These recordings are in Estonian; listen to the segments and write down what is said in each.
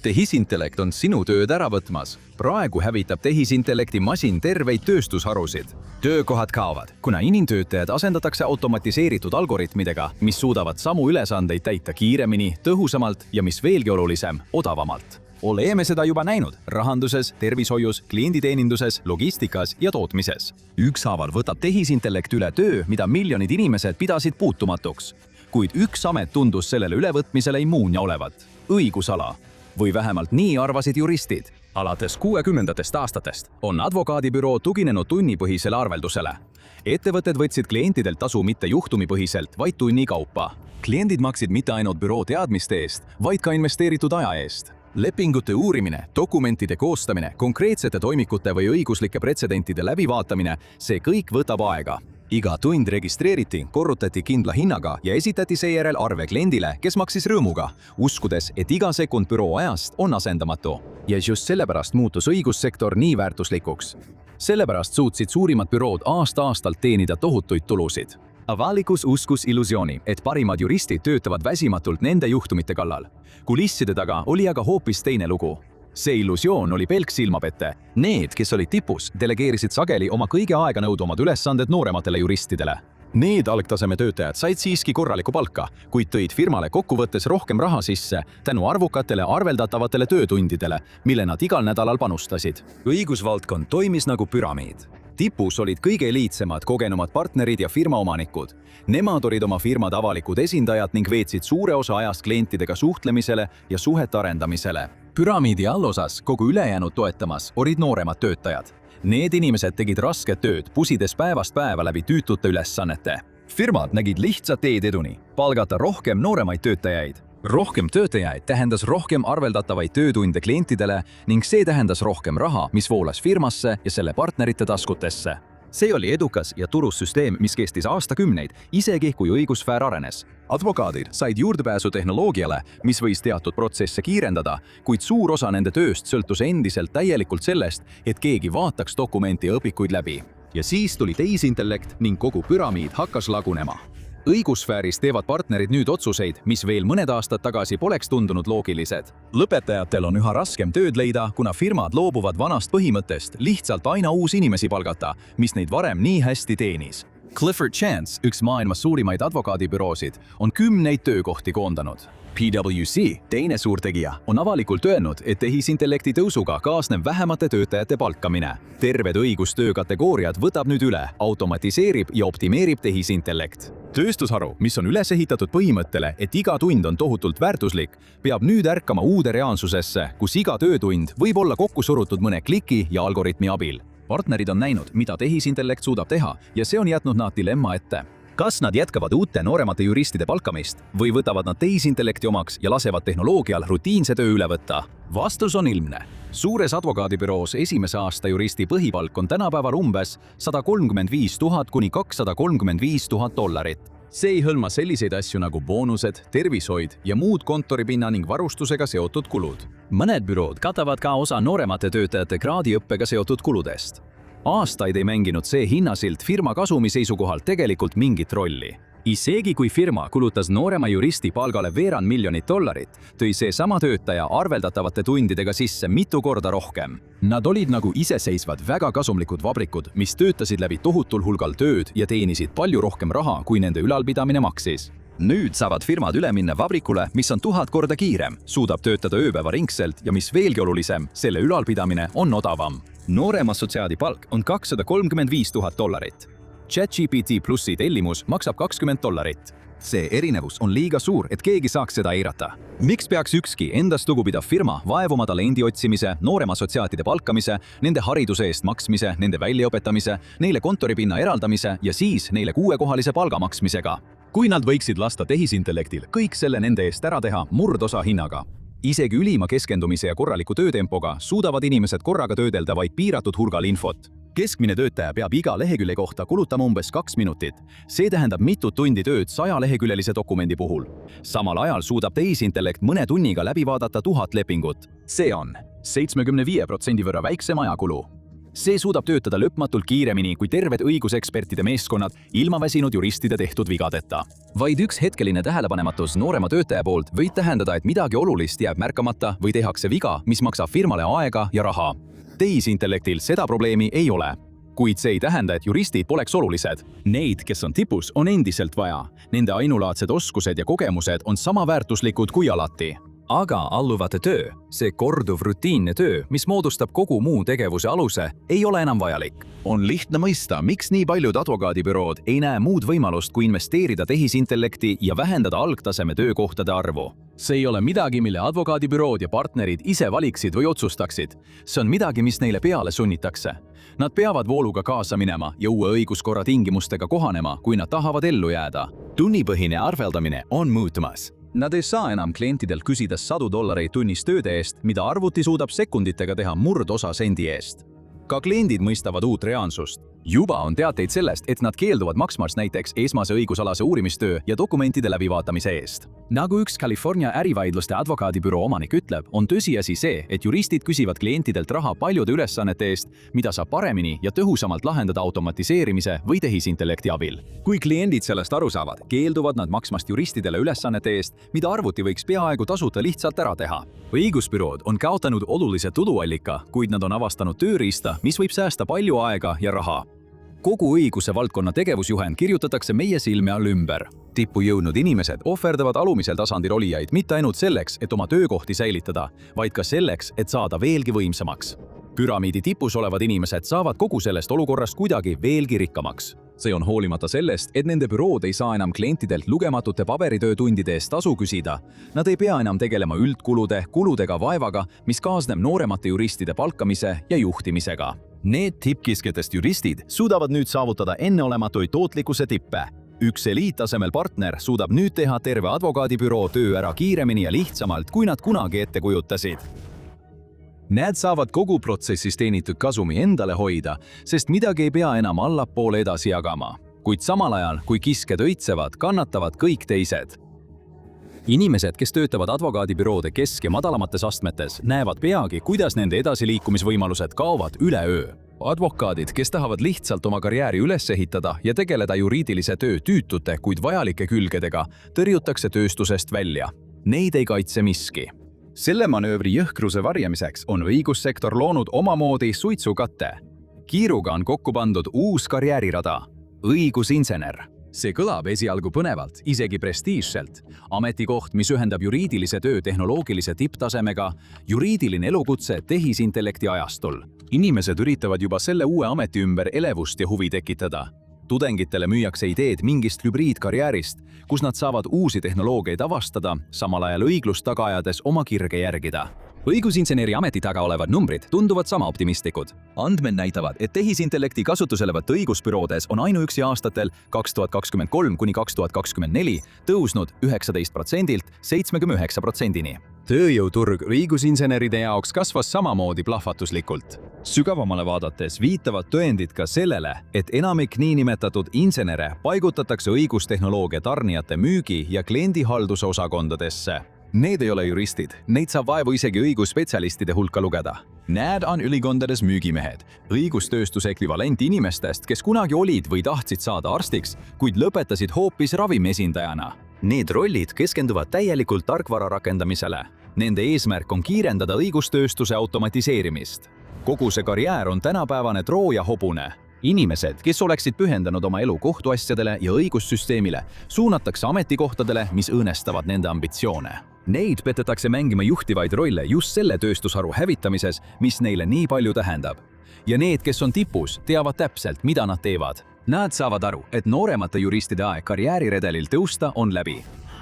Tehisintellekt on sinu tööd ära võtmas. Praegu hävitab tehisintellekti masin terveid tööstusharusid. Töökohad kaovad, kuna inimtöötajad asendatakse automatiseeritud algoritmidega, mis suudavad samu ülesandeid täita kiiremini, tõhusamalt ja mis veelgi olulisem, odavamalt. Oleme seda juba näinud rahanduses, tervishoius, klienditeeninduses, logistikas ja tootmises. Ükshaaval võtab tehisintellekt üle töö, mida miljonid inimesed pidasid puutumatuks. Kuid üks amet tundus sellele ülevõtmisele immuunne olevat. Õigusala. Või vähemalt nii arvasid juristid. Alates 60. aastatest on advokaadibüroo tuginenud tunnipõhisele arveldusele. Ettevõtted võtsid klientidelt tasu mitte juhtumipõhiselt, vaid tunni kaupa. Kliendid maksid mitte ainult büroo teadmiste eest, vaid ka investeeritud aja eest. Lepingute uurimine, dokumentide koostamine, konkreetsete toimikute või õiguslike pretsedentide läbivaatamine, see kõik võtab aega. Iga tund registreeriti, korrutati kindla hinnaga ja esitati seejärel arve kliendile, kes maksis rõõmuga, uskudes, et iga sekund büroo ajast on asendamatu. Ja just sellepärast muutus õigussektor nii väärtuslikuks. Sellepärast suutsid suurimad bürood aasta-aastalt teenida tohutuid tulusid. Avalikus uskus illusiooni, et parimad juristid töötavad väsimatult nende juhtumite kallal. Kulisside taga oli aga hoopis teine lugu. See illusioon oli pelk silmapette. Need, kes olid tipus, delegeerisid sageli oma kõige aeganõudvamad ülesanded noorematele juristidele. Need algtaseme töötajad said siiski korralikku palka, kuid tõid firmale kokkuvõttes rohkem raha sisse tänu arvukatele arveldatavatele töötundidele, mille nad igal nädalal panustasid. Õigusvaldkond toimis nagu püramiid. Tipus olid kõige eliitsemad, kogenumad partnerid ja firmaomanikud. Nemad olid oma firmad avalikud esindajad ning veetsid suure osa ajast klientidega suhtlemisele ja suhete arendamisele. Püramiidi allosas kogu ülejäänud toetamas olid nooremad töötajad. Need inimesed tegid rasket tööd, pusides päevast päeva läbi tüütute ülesannete. Firmad nägid lihtsat teed eduni, palgata rohkem nooremaid töötajaid. Rohkem töötajaid tähendas rohkem arveldatavaid töötunde klientidele ning see tähendas rohkem raha, mis voolas firmasse ja selle partnerite taskutesse. See oli edukas ja turus süsteem, mis kestis aastakümneid, isegi kui õigussfäär arenes. Advokaadid said juurdepääsu tehnoloogiale, mis võis teatud protsesse kiirendada, kuid suur osa nende tööst sõltus endiselt täielikult sellest, et keegi vaataks dokumenti ja õpikuid läbi. Ja siis tuli tehisintellekt ning kogu püramiid hakkas lagunema. Õigussfääris teevad partnerid nüüd otsuseid, mis veel mõned aastad tagasi poleks tundunud loogilised. Lõpetajatel on üha raskem tööd leida, kuna firmad loobuvad vanast põhimõttest lihtsalt aina uusi inimesi palgata, mis neid varem nii hästi teenis. Clifford Chance, üks maailmas suurimaid advokaadibüroosid, on 10 töökohti koondanud. PwC, teine suurtegija, on avalikult öelnud, et tehisintellekti tõusuga kaasneb vähemate töötajate palkamine. Terved õigustöökategooriad võtab nüüd üle, automatiseerib ja optimeerib tehisintellekt. Tööstusharu, mis on üles ehitatud põhimõttele, et iga tund on tohutult väärtuslik, peab nüüd ärkama uude reaalsusesse, kus iga töötund võib olla kokku surutud mõne kliki ja algoritmi abil. Partnerid on näinud, mida tehisintellekt suudab teha ja see on jätnud nad dilemma ette. Kas nad jätkavad uute nooremate juristide palkamist või võtavad nad tehisintellekti omaks ja lasevad tehnoloogial rutiinse töö üle võtta? Vastus on ilmne. Suures advokaadibüroos esimese aasta juristi põhipalk on tänapäeval umbes 135 000 kuni 235 000 $. See ei hõlma selliseid asju nagu boonused, tervishoid ja muud kontoripinna ning varustusega seotud kulud. Mõned bürood katavad ka osa nooremate töötajate kraadiõppega seotud kuludest. Aastaid ei mänginud see hinnasilt firma kasumi seisukohalt tegelikult mingit rolli. Isegi kui firma kulutas noorema juristi palgale $200 000, tõi see sama töötaja arveldatavate tundidega sisse mitu korda rohkem. Nad olid nagu iseseisvad väga kasumlikud vabrikud, mis töötasid läbi tohutul hulgal tööd ja teenisid palju rohkem raha, kui nende ülalpidamine maksis. Nüüd saavad firmad üle minna vabrikule, mis on 1000 korda kiirem, suudab töötada ööpäevaringselt ja mis veelgi olulisem, selle ülalpidamine on odavam. Noorema assotsiaadi palk on $235 000. ChatGPT Plussi tellimus maksab $20. See erinevus on liiga suur, et keegi saaks seda eirata. Miks peaks ükski endast lugupidav firma vaevuma talenti otsimise, noorema assotsiaatide palkamise, nende hariduse eest maksmise, nende väljaõpetamise, neile kontoripinna eraldamise ja siis neile 6-kohalise palga maksmisega? Kui nad võiksid lasta tehisintellektil kõik selle nende eest ära teha murdosa hinnaga. Isegi ülima keskendumise ja korraliku töötempoga suudavad inimesed korraga töödelda vaid piiratud hulgal infot. Keskmine töötaja peab iga lehekülje kohta kulutama umbes 2 minutit. See tähendab mitut tundi tööd 100-leheküljelise dokumendi puhul. Samal ajal suudab tehisintellekt mõne tunniga läbi vaadata 1000 lepingut. See on 75% võrra väiksem ajakulu. see suudab töötada lõpmatult kiiremini kui terved õigusekspertide meeskonnad ilma väsinud juristide tehtud vigadeta. Vaid üks hetkeline tähelepanematus noorema töötaja poolt võib tähendada, et midagi olulist jääb märkamata või tehakse viga, mis maksab firmale aega ja raha. Tehisintellektil seda probleemi ei ole. Kuid see ei tähenda, et juristid poleks olulised. Neid, kes on tipus, on endiselt vaja. Nende ainulaadsed oskused ja kogemused on sama väärtuslikud kui alati. Aga alluvate töö, see korduv rutiinne töö, mis moodustab kogu muu tegevuse aluse, ei ole enam vajalik. On lihtne mõista, miks nii paljud advokaadibürood ei näe muud võimalust kui investeerida tehisintellekti ja vähendada algtaseme töökohtade arvu. See ei ole midagi, mille advokaadibürood ja partnerid ise valiksid või otsustaksid. See on midagi, mis neile peale sunnitakse. Nad peavad vooluga kaasa minema ja uue õiguskorra tingimustega kohanema, kui nad tahavad ellu jääda. Tunnipõhine arveldamine on muutumas. Nad ei saa enam klientidelt küsida $100 tunnis tööde eest, mida arvuti suudab sekunditega teha murdosa sendi eest. Ka kliendid mõistavad uut reaalsust. Juba on teateid sellest, et nad keelduvad maksmast näiteks esmase õigusalase uurimistöö ja dokumentide läbivaatamise eest. Nagu üks California ärivaidluste advokaadibüroo omanik ütleb, on tõsiasi see, et juristid küsivad klientidelt raha paljude ülesannete eest, mida saab paremini ja tõhusamalt lahendada automatiseerimise või tehisintellekti abil. Kui kliendid sellest aru saavad, keelduvad nad maksmast juristidele ülesannete eest, mida arvuti võiks peaaegu tasuta lihtsalt ära teha. Õigusbürood on kaotanud olulise tuluallika, kuid nad on avastanud tööriista, mis võib säästa palju aega ja raha. Kogu õiguse valdkonna tegevusjuhend kirjutatakse meie silme all ümber. Tippu jõudnud inimesed ohverdavad alumisel tasandil olijaid mitte ainult selleks, et oma töökohti säilitada, vaid ka selleks, et saada veelgi võimsamaks. Püramiidi tipus olevad inimesed saavad kogu sellest olukorrast kuidagi veelgi rikkamaks. See on hoolimata sellest, et nende bürood ei saa enam klientidelt lugematute paberitöötundide eest tasu küsida. Nad ei pea enam tegelema üldkulude, kuludega vaevaga, mis kaasneb nooremate juristide palkamise ja juhtimisega. Need tippkiskjatest juristid suudavad nüüd saavutada enneolematuid tootlikkuse tippe. Üks eliittasemel partner suudab nüüd teha terve advokaadibüroo töö ära kiiremini ja lihtsamalt, kui nad kunagi ette kujutasid. Need saavad kogu protsessis teenitud kasumi endale hoida, sest midagi ei pea enam allapoole edasi jagama. Kuid samal ajal, kui kiskjad õitsevad, kannatavad kõik teised. Inimesed, kes töötavad advokaadibüroode kesk- ja madalamates astmetes, näevad peagi, kuidas nende edasiliikumisvõimalused kaovad üleöö. Advokaadid, kes tahavad lihtsalt oma karjääri üles ehitada ja tegeleda juriidilise töö tüütute, kuid vajalike külgedega, tõrjutakse tööstusest välja. Neid ei kaitse miski. Selle manöövri jõhkruse varjamiseks on õigussektor loonud omamoodi suitsukatte. Kiiruga on kokku pandud uus karjäärirada – õigusinsener. See kõlab esialgu põnevalt, isegi prestiižselt. Ametikoht, mis ühendab juriidilise töö tehnoloogilise tipptasemega, juriidiline elukutse tehisintellekti ajastul. Inimesed üritavad juba selle uue ameti ümber elevust ja huvi tekitada. Tudengitele müüakse ideed mingist hübriidkarjäärist, kus nad saavad uusi tehnoloogiaid avastada, samal ajal õiglust taga ajades oma kirge järgida. Õigusinseneri ameti taga olevad numbrid tunduvad sama optimistlikud. Andmed näitavad, et tehisintellekti kasutuselevõtt õigusbüroodes on ainuüksi aastatel 2023 kuni 2024 tõusnud 19%-lt 79%-ni. Tööjõuturg õigusinseneride jaoks kasvas samamoodi plahvatuslikult. Sügavamale vaadates viitavad tõendid ka sellele, et enamik niinimetatud insenere paigutatakse õigustehnoloogia tarnijate müügi- ja kliendihalduse osakondadesse. Need ei ole juristid, neid saab vaevu isegi õigusspetsialistide hulka lugeda. Need on ülikondades müügimehed, õigustööstuse ekvivalent inimestest, kes kunagi olid või tahtsid saada arstiks, kuid lõpetasid hoopis ravimesindajana. Need rollid keskenduvad täielikult tarkvara rakendamisele. Nende eesmärk on kiirendada õigustööstuse automatiseerimist. Kogu see karjäär on tänapäevane Trooja hobune. Inimesed, kes oleksid pühendanud oma elu kohtuasjadele ja õigussüsteemile, suunatakse ametikohtadele, mis õõnestavad nende ambitsioone. Neid petetakse mängima juhtivaid rolle just selle tööstusharu hävitamises, mis neile nii palju tähendab. Ja need, kes on tipus, teavad täpselt, mida nad teevad. Nad saavad aru, et nooremate juristide aeg karjääriredelil tõusta on läbi.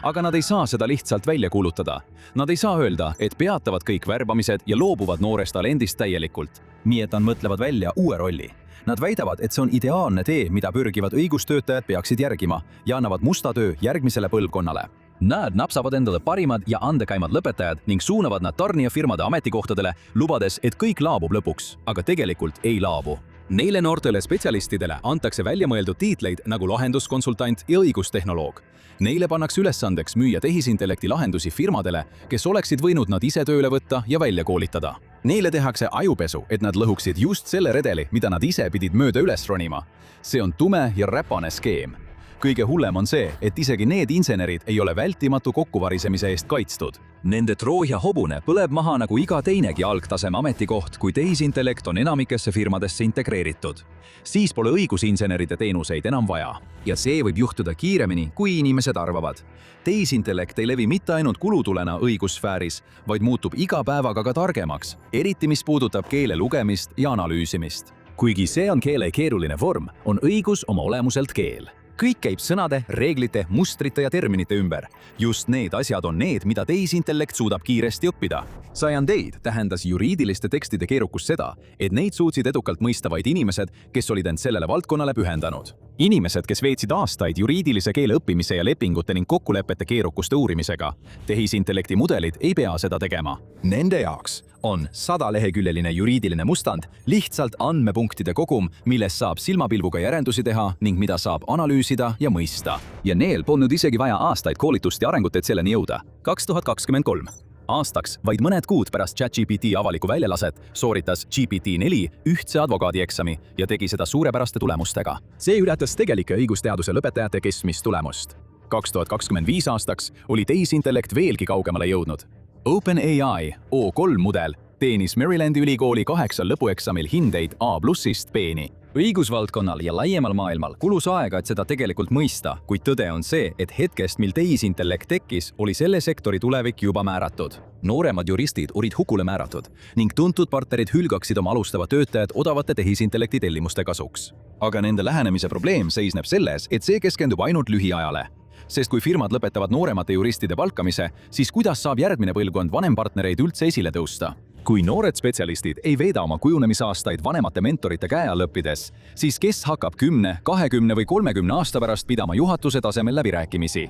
Aga nad ei saa seda lihtsalt välja kuulutada. Nad ei saa öelda, et peatavad kõik värbamised ja loobuvad noorest talendist täielikult. Nii et nad mõtlevad välja uue rolli. Nad väidavad, et see on ideaalne tee, mida pürgivad õigustöötajad peaksid järgima ja annavad musta töö järgmisele põlvkonnale. Nad napsavad endale parimad ja andekaimad lõpetajad ning suunavad nad tarnijafirmade ametikohtadele, lubades, et kõik laabub lõpuks, aga tegelikult ei laabu. Neile noortele spetsialistidele antakse väljamõeldud tiitleid nagu lahenduskonsultant ja õigustehnoloog. Neile pannakse ülesandeks müüa tehisintellekti lahendusi firmadele, kes oleksid võinud nad ise tööle võtta ja välja koolitada. Neile tehakse ajupesu, et nad lõhuksid just selle redeli, mida nad ise pidid mööda üles ronima. See on tume ja räpane skeem. Kõige hullem on see, et isegi need insenerid ei ole vältimatu kokkuvarisemise eest kaitstud. Nende Trooja hobune põleb maha nagu iga teinegi algtaseme ametikoht, kui tehisintellekt on enamikesse firmadesse integreeritud. Siis pole õigusinseneride teenuseid enam vaja. Ja see võib juhtuda kiiremini, kui inimesed arvavad. Tehisintellekt ei levi mitte ainult kulutulena õigussfääris, vaid muutub iga päevaga ka targemaks, eriti mis puudutab keele lugemist ja analüüsimist. Kuigi see on keele keeruline vorm, on õigus oma olemuselt keel. Kõik käib sõnade, reeglite, mustrite ja terminite ümber. Just need asjad on need, mida tehisintellekt suudab kiiresti õppida. Sajandeid tähendas juriidiliste tekstide keerukus seda, et neid suutsid edukalt mõista vaid inimesed, kes olid end sellele valdkonnale pühendanud. Inimesed, kes veetsid aastaid juriidilise keele õppimise ja lepingute ning kokkulepete keerukuste uurimisega. Tehisintellekti mudelid ei pea seda tegema. Nende jaoks on 100-leheküljeline juriidiline mustand lihtsalt andmepunktide kogum, milles saab silmapilguga järeldusi teha ning mida saab analüüsida ja mõista. Ja neil polnud isegi vaja aastaid koolitust ja arengut, et selleni jõuda. 2023. Aastaks, vaid mõned kuud pärast ChatGPT avaliku väljalaset, sooritas GPT-4 ühtse advokaadieksami ja tegi seda suurepäraste tulemustega. See ületas tegelike õigusteaduse lõpetajate keskmist tulemust. 2025 aastaks oli tehisintellekt veelgi kaugemale jõudnud. OpenAI O3 mudel teenis Marylandi ülikooli 8 lõpueksamil hindeid A+-ist B-ni. Õigusvaldkonnal ja laiemal maailmal kulus aega, et seda tegelikult mõista, kuid tõde on see, et hetkest, mil tehisintellekt tekkis, oli selle sektori tulevik juba määratud. Nooremad juristid olid hukule määratud ning tuntud partnerid hülgaksid oma alustava töötajad odavate tehisintellekti tellimuste kasuks. Aga nende lähenemise probleem seisneb selles, et see keskendub ainult lühiajale. Sest kui firmad lõpetavad nooremate juristide palkamise, siis kuidas saab järgmine põlvkond vanempartnereid üldse esile tõusta? Kui noored spetsialistid ei veeda oma kujunemisaastaid vanemate mentorite käe all õppides, siis kes hakkab 10, 20 või 30 aasta pärast pidama juhatuse tasemel läbirääkimisi?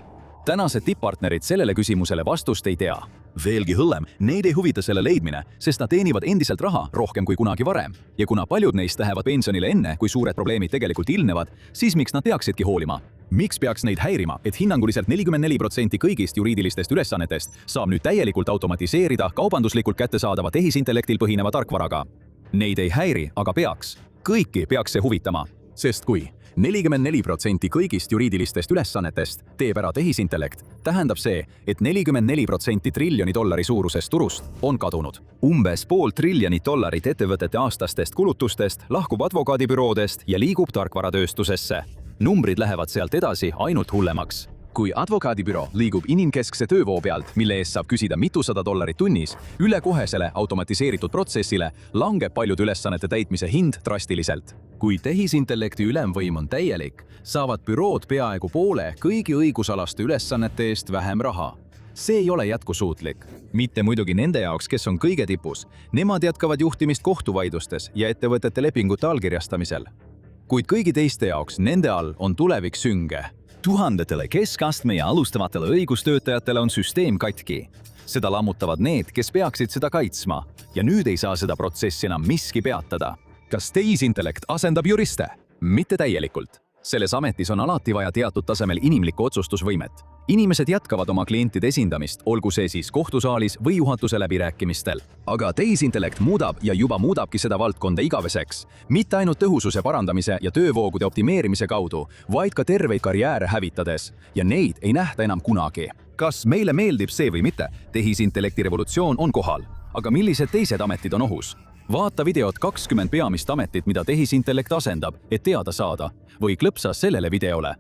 Tänased tipppartnerid sellele küsimusele vastust ei tea. Veelgi hullem, neid ei huvita selle leidmine, sest nad teenivad endiselt raha rohkem kui kunagi varem. Ja kuna paljud neist lähevad pensionile enne, kui suured probleemid tegelikult ilmnevad, siis miks nad peaksidki hoolima? Miks peaks neid häirima, et hinnanguliselt 44% kõigist juriidilistest ülesannetest saab nüüd täielikult automatiseerida kaubanduslikult kättesaadava tehisintellektil põhineva tarkvaraga? Neid ei häiri, aga peaks. Kõiki peaks see huvitama. Sest kui 44% kõigist juriidilistest ülesannetest teeb ära tehisintellekt, tähendab see, et 44% triljoni dollari suurusest turust on kadunud. Umbes $500 billion ettevõtete aastastest kulutustest lahkub advokaadibüroodest ja liigub tarkvaratööstusesse. Numbrid lähevad sealt edasi ainult hullemaks. Kui advokaadibüroo liigub inimkeskse töövoo pealt, mille eest saab küsida mitusada dollarit tunnis, üle kohesele automatiseeritud protsessile langeb paljud ülesannete täitmise hind drastiliselt. Kui tehisintellekti ülemvõim on täielik, saavad bürood peaaegu poole kõigi õigusalaste ülesannete eest vähem raha. See ei ole jätkusuutlik. Mitte muidugi nende jaoks, kes on kõige tipus. Nemad jätkavad juhtimist kohtuvaidlustes ja ettevõtete lepingute allkirjastamisel. Kuid kõigi teiste jaoks nende all on tulevik sünge. Tuhandetele keskastme ja alustavatele õigustöötajatele on süsteem katki. Seda lammutavad need, kes peaksid seda kaitsma. Ja nüüd ei saa seda protsessi enam miski peatada. Kas tehisintellekt asendab juriste? Mitte täielikult. Selles ametis on alati vaja teatud tasemel inimlikku otsustusvõimet. Inimesed jätkavad oma klientide esindamist, olgu see siis kohtusaalis või juhatuse läbirääkimistel. Aga tehisintellekt muudab ja juba muudabki seda valdkonda igaveseks. Mitte ainult tõhususe parandamise ja töövoogude optimeerimise kaudu, vaid ka terveid karjääre hävitades. Ja neid ei nähta enam kunagi. Kas meile meeldib see või mitte, tehisintellekti revolutsioon on kohal. Aga millised teised ametid on ohus? Vaata videot 20 peamist ametit, mida tehisintellekt asendab, et teada saada, või klõpsa sellele videole.